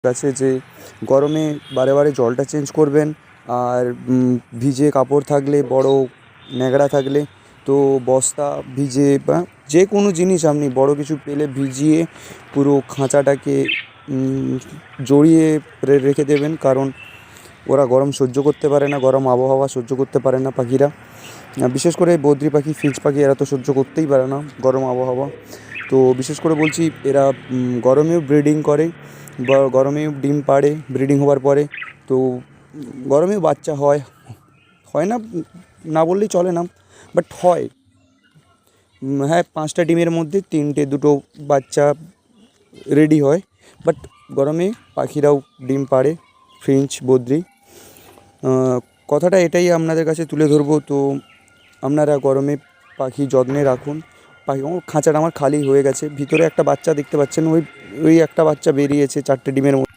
আছে যে গরমে বারে বারে জলটা চেঞ্জ করবেন। আর ভিজে কাপড় থাকলে, বড় ন্যাকড়া থাকলে তো বস্তা ভিজে বা যে কোনো জিনিস আপনি বড় কিছু পেলে ভিজিয়ে পুরো খাঁচাটাকে জড়িয়ে রেখে দেবেন। কারণ ওরা গরম সহ্য করতে পারে না, গরম আবহাওয়া সহ্য করতে পারে না পাখিরা। বিশেষ করে বদ্রি পাখি, ফিঞ্চ পাখি এরা তো সহ্য করতেই পারে না গরম আবহাওয়া। তো বিশেষ করে বলছি, এরা গরমেও ব্রিডিং করে বা গরমেও ডিম পাড়ে ব্রিডিং হওয়ার পরে। তো গরমেও বাচ্চা হয়, হয় না না বললেই চলে না, বাট হয়। হ্যাঁ, 5টা ডিমের মধ্যে 3টে 2টো বাচ্চা রেডি হয়। বাট গরমে পাখিরাও ডিম পাড়ে, ফিঞ্চ, বদ্রি। কথাটা এটাই আপনাদের কাছে তুলে ধরবো। তো আপনারা গরমে পাখি যত্নে রাখুন। পাখি খাঁচাটা আমার খালি হয়ে গেছে, ভিতরে একটা বাচ্চা দেখতে পাচ্ছেন, ওই ওই একটা বাচ্চা বেরিয়েছে 4টে ডিমের মধ্যে।